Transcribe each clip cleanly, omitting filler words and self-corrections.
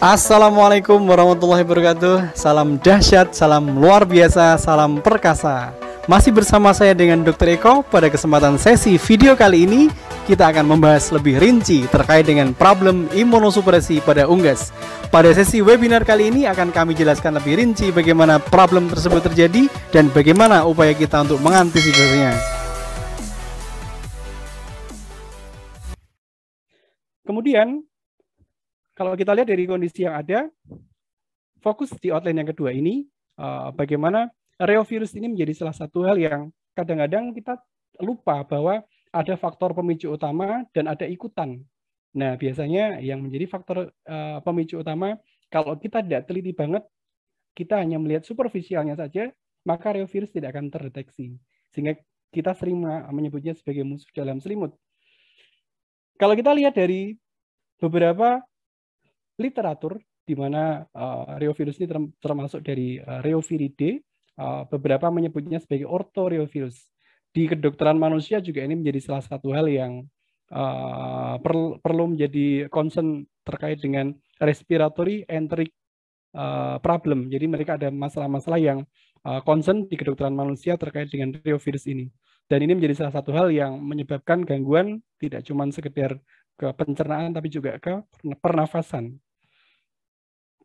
Assalamualaikum warahmatullahi wabarakatuh. Salam dahsyat, salam luar biasa, salam perkasa. Masih bersama saya dengan Dr. Eko. Pada kesempatan sesi video kali ini, kita akan membahas lebih rinci terkait dengan problem imunosupresi pada unggas. Pada sesi webinar kali ini akan kami jelaskan lebih rinci bagaimana problem tersebut terjadi dan bagaimana upaya kita untuk mengantisipasinya. Kemudian, kalau kita lihat dari kondisi yang ada, fokus di outline yang kedua ini, bagaimana reovirus ini menjadi salah satu hal yang kadang-kadang kita lupa bahwa ada faktor pemicu utama dan ada ikutan. Nah, biasanya yang menjadi faktor pemicu utama, kalau kita tidak teliti banget, kita hanya melihat superficialnya saja, maka reovirus tidak akan terdeteksi. Sehingga kita sering menyebutnya sebagai musuh dalam selimut. Kalau kita lihat dari beberapa literatur di mana reovirus ini termasuk dari Reoviridae, beberapa menyebutnya sebagai orthoreovirus. Di kedokteran manusia juga ini menjadi salah satu hal yang perlu menjadi concern terkait dengan respiratory enteric problem. Jadi mereka ada masalah-masalah yang concern di kedokteran manusia terkait dengan reovirus ini. Dan ini menjadi salah satu hal yang menyebabkan gangguan tidak cuma sekedar ke pencernaan tapi juga ke pernafasan.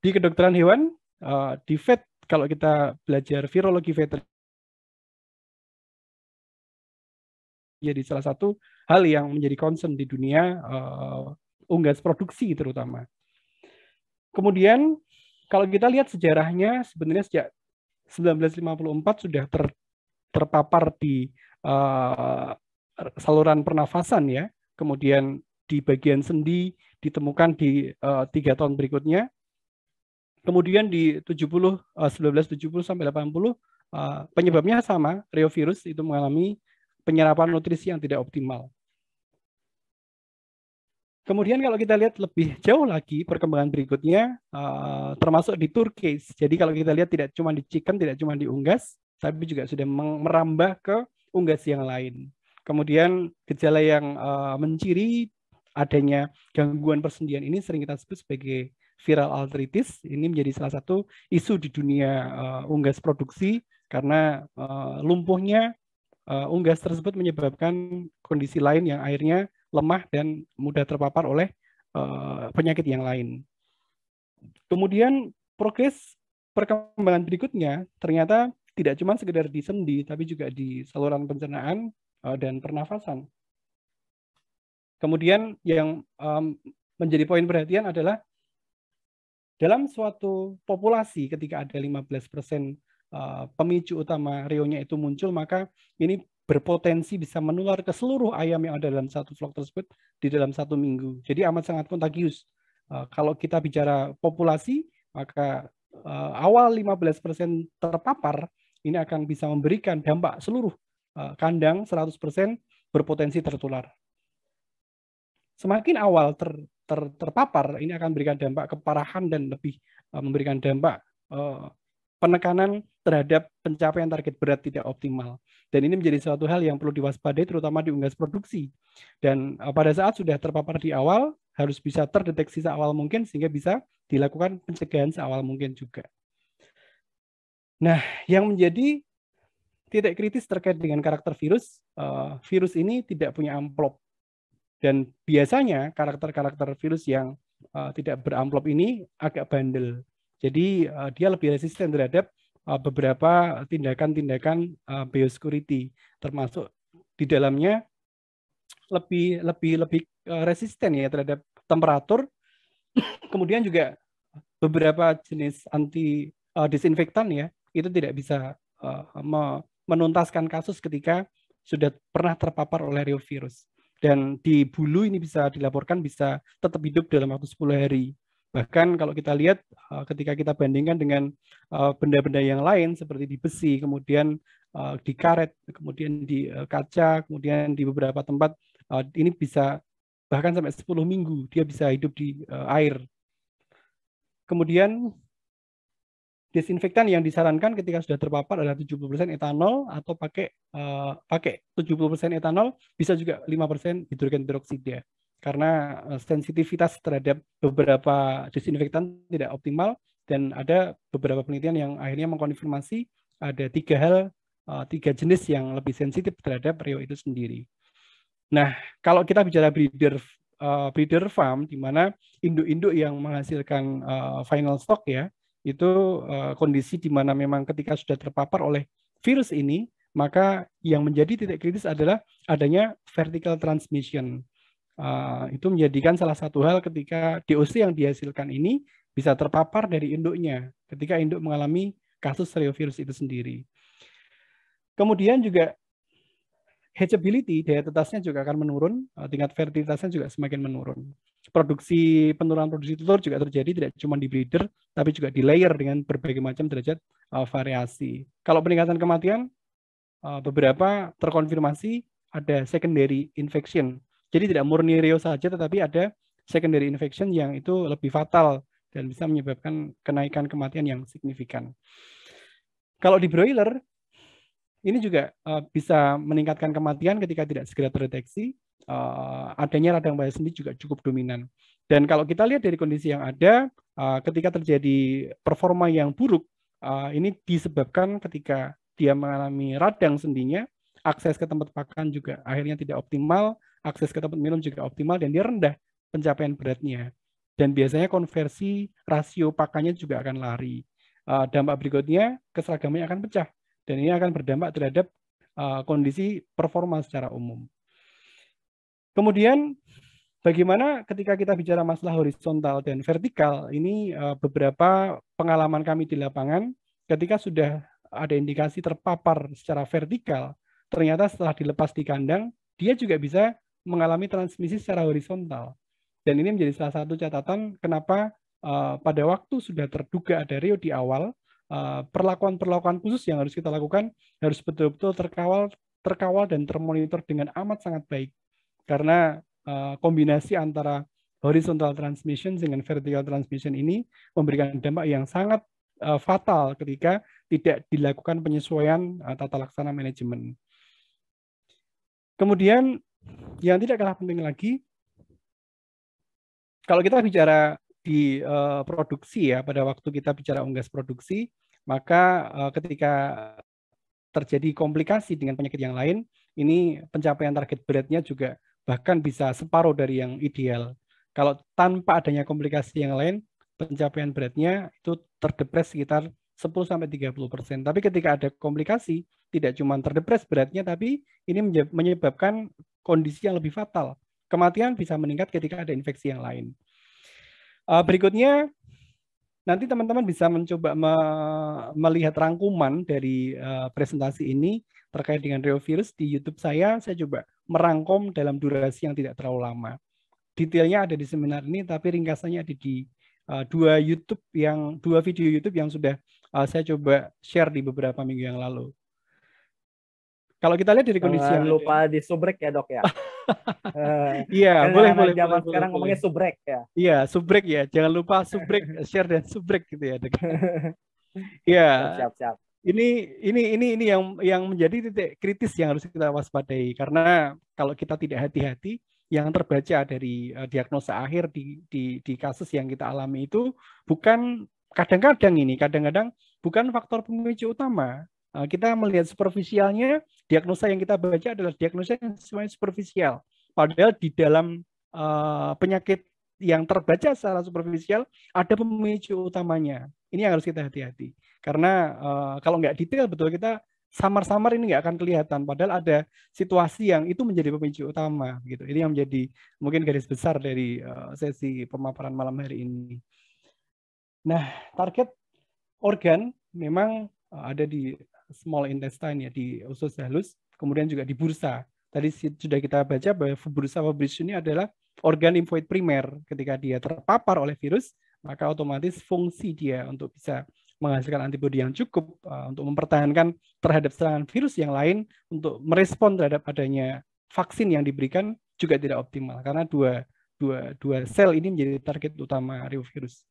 Di kedokteran hewan, di vet, kalau kita belajar virologi veterinary, jadi salah satu hal yang menjadi concern di dunia unggas produksi terutama. Kemudian, kalau kita lihat sejarahnya, sebenarnya sejak 1954 sudah terpapar di saluran pernafasan ya. Kemudian di bagian sendi ditemukan di 3 tahun berikutnya. Kemudian di 1970 sampai 80 penyebabnya sama, reovirus itu mengalami penyerapan nutrisi yang tidak optimal. Kemudian kalau kita lihat lebih jauh lagi perkembangan berikutnya, termasuk di Turkeys. Jadi kalau kita lihat tidak cuma di chicken, tidak cuma di unggas, tapi juga sudah merambah ke unggas yang lain. Kemudian gejala yang menciri adanya gangguan persendian ini sering kita sebut sebagai viral arthritis. Ini menjadi salah satu isu di dunia unggas produksi karena lumpuhnya unggas tersebut menyebabkan kondisi lain yang akhirnya lemah dan mudah terpapar oleh penyakit yang lain. Kemudian progres perkembangan berikutnya ternyata tidak cuma sekedar di sendi, tapi juga di saluran pencernaan dan pernafasan. Kemudian yang menjadi poin perhatian adalah dalam suatu populasi ketika ada 15% pemicu utama reonya itu muncul, maka ini berpotensi bisa menular ke seluruh ayam yang ada dalam satu flock tersebut di dalam 1 minggu. Jadi amat sangat kontagius. Kalau kita bicara populasi, maka awal 15% terpapar, ini akan bisa memberikan dampak seluruh kandang 100% berpotensi tertular. Semakin awal terpapar, ini akan memberikan dampak keparahan dan lebih memberikan dampak penekanan terhadap pencapaian target berat tidak optimal. Dan ini menjadi suatu hal yang perlu diwaspadai terutama di unggas produksi. Dan pada saat sudah terpapar di awal, harus bisa terdeteksi seawal mungkin sehingga bisa dilakukan pencegahan seawal mungkin juga. Nah, yang menjadi titik kritis terkait dengan karakter virus, virus ini tidak punya amplop. Dan biasanya karakter-karakter virus yang tidak beramplop ini agak bandel. Jadi dia lebih resisten terhadap beberapa tindakan-tindakan biosecurity, termasuk di dalamnya lebih resisten ya terhadap temperatur. Kemudian juga beberapa jenis anti disinfektan ya itu tidak bisa menuntaskan kasus ketika sudah pernah terpapar oleh reovirus. Dan di bulu ini bisa dilaporkan bisa tetap hidup dalam waktu 10 hari. Bahkan kalau kita lihat ketika kita bandingkan dengan benda-benda yang lain seperti di besi, kemudian di karet, kemudian di kaca, kemudian di beberapa tempat, ini bisa bahkan sampai 10 minggu dia bisa hidup di air. Kemudian disinfektan yang disarankan ketika sudah terpapar adalah 70% etanol atau pakai 70% etanol, bisa juga 5% hidrogen peroksida. karena sensitivitas terhadap beberapa disinfektan tidak optimal, dan ada beberapa penelitian yang akhirnya mengkonfirmasi ada 3 jenis yang lebih sensitif terhadap Rio itu sendiri. Nah, kalau kita bicara breeder farm, di mana induk-induk yang menghasilkan final stock ya, itu kondisi di mana memang ketika sudah terpapar oleh virus ini, maka yang menjadi titik kritis adalah adanya vertical transmission. Itu menjadikan salah satu hal ketika DOC yang dihasilkan ini bisa terpapar dari induknya ketika induk mengalami kasus reovirus itu sendiri. Kemudian juga hatchability, daya tetasnya juga akan menurun, tingkat fertilitasnya juga semakin menurun. Penurunan produksi telur juga terjadi tidak cuma di breeder, tapi juga di layer dengan berbagai macam derajat variasi. Kalau peningkatan kematian, beberapa terkonfirmasi ada secondary infection. Jadi tidak murni Rio saja, tetapi ada secondary infection yang itu lebih fatal dan bisa menyebabkan kenaikan kematian yang signifikan. Kalau di broiler, ini juga bisa meningkatkan kematian ketika tidak segera terdeteksi. Adanya radang baya sendi juga cukup dominan. Dan kalau kita lihat dari kondisi yang ada, ketika terjadi performa yang buruk, ini disebabkan ketika dia mengalami radang sendinya, akses ke tempat pakan juga akhirnya tidak optimal, akses ke tempat minum juga optimal, dan dia rendah pencapaian beratnya. Dan biasanya konversi rasio pakannya juga akan lari. Dampak berikutnya, keseragamannya akan pecah. Dan ini akan berdampak terhadap kondisi performa secara umum. Kemudian, bagaimana ketika kita bicara masalah horizontal dan vertikal, ini beberapa pengalaman kami di lapangan, ketika sudah ada indikasi terpapar secara vertikal, ternyata setelah dilepas di kandang, dia juga bisa mengalami transmisi secara horizontal. Dan ini menjadi salah satu catatan kenapa pada waktu sudah terduga ada Rio di awal, perlakuan-perlakuan khusus yang harus kita lakukan harus betul-betul terkawal dan termonitor dengan amat sangat baik. Karena kombinasi antara horizontal transmission dengan vertical transmission ini memberikan dampak yang sangat fatal ketika tidak dilakukan penyesuaian tata laksana manajemen. Kemudian yang tidak kalah penting lagi, kalau kita bicara di produksi ya, pada waktu kita bicara unggas produksi, maka ketika terjadi komplikasi dengan penyakit yang lain, ini pencapaian target beratnya juga bahkan bisa separuh dari yang ideal. Kalau tanpa adanya komplikasi yang lain, pencapaian beratnya itu terdepres sekitar 10-30%. Tapi ketika ada komplikasi, tidak cuma terdepres beratnya, tapi ini menyebabkan kondisi yang lebih fatal. Kematian bisa meningkat ketika ada infeksi yang lain. Berikutnya, nanti teman-teman bisa mencoba melihat rangkuman dari presentasi ini terkait dengan reovirus di YouTube saya coba merangkum dalam durasi yang tidak terlalu lama. Detailnya ada di seminar ini, tapi ringkasannya ada di dua video YouTube yang sudah saya coba share di beberapa minggu yang lalu. Kalau kita lihat dari kondisi yang lupa di subrek ya dok ya. Iya, kan boleh. Sekarang ngomongnya subrek ya. Iya, subrek ya. Jangan lupa subrek, share dan subrek gitu ya. Iya. Siap. Ini yang menjadi titik kritis yang harus kita waspadai, karena kalau kita tidak hati-hati, yang terbaca dari diagnosa akhir di kasus yang kita alami itu kadang-kadang bukan faktor pemicu utama. Kita melihat superficialnya, diagnosa yang kita baca adalah diagnosa yang semuanya superficial. Padahal di dalam penyakit yang terbaca secara superficial ada pemicu utamanya. Ini yang harus kita hati-hati. Karena kalau nggak detail betul, kita samar-samar ini nggak akan kelihatan. Padahal ada situasi yang itu menjadi pemicu utama. Gitu. Ini yang menjadi mungkin garis besar dari sesi pemaparan malam hari ini. Nah, target organ memang ada di small intestine ya, di usus halus, kemudian juga di bursa. Tadi sudah kita baca bahwa bursa Fabricius ini adalah organ limfoid primer. Ketika dia terpapar oleh virus, maka otomatis fungsi dia untuk bisa menghasilkan antibodi yang cukup untuk mempertahankan terhadap serangan virus yang lain, untuk merespon terhadap adanya vaksin yang diberikan juga tidak optimal, karena dua sel ini menjadi target utama reovirus.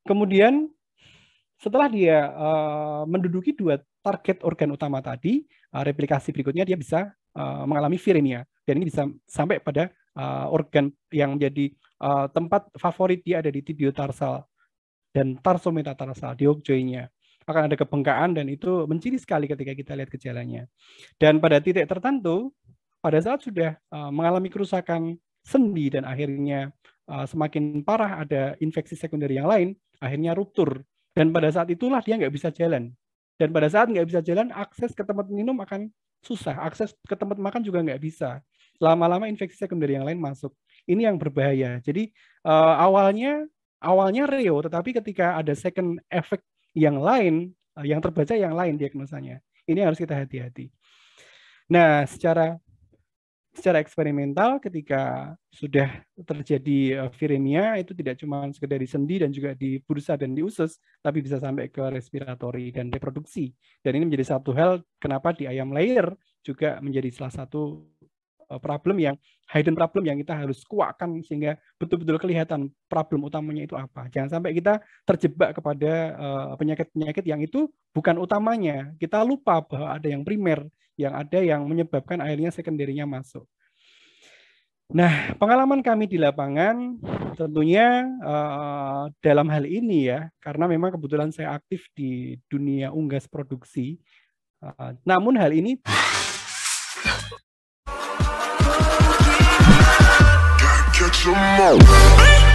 Kemudian setelah dia menduduki dua target organ utama tadi, replikasi berikutnya dia bisa mengalami viremia. Dan ini bisa sampai pada organ yang menjadi tempat favorit dia ada di tibiotarsal dan tarsometatarsal di hook joint-nya. Akan ada kebengkakan dan itu menciri sekali ketika kita lihat gejalanya. Dan pada titik tertentu, pada saat sudah mengalami kerusakan sendi dan akhirnya semakin parah ada infeksi sekunder yang lain, akhirnya ruptur. Dan pada saat itulah dia nggak bisa jalan. Dan pada saat nggak bisa jalan, akses ke tempat minum akan susah. Akses ke tempat makan juga nggak bisa. Lama-lama infeksi sekunder yang lain masuk. Ini yang berbahaya. Jadi awalnya reo, tetapi ketika ada second effect yang lain, yang terbaca yang lain diagnosanya. Ini harus kita hati-hati. Nah, secara eksperimental ketika sudah terjadi viremia itu tidak cuma sekedar di sendi dan juga di bursa dan di usus, tapi bisa sampai ke respiratori dan reproduksi. Dan ini menjadi satu hal kenapa di ayam layer juga menjadi salah satu problem yang hidden problem yang kita harus kuatkan sehingga betul-betul kelihatan problem utamanya itu apa. Jangan sampai kita terjebak kepada penyakit-penyakit yang itu bukan utamanya. Kita lupa bahwa ada yang primer, yang ada yang menyebabkan akhirnya sekunderinya masuk. Nah, pengalaman kami di lapangan tentunya dalam hal ini ya, karena memang kebetulan saya aktif di dunia unggas produksi. Namun hal ini catch 'em all.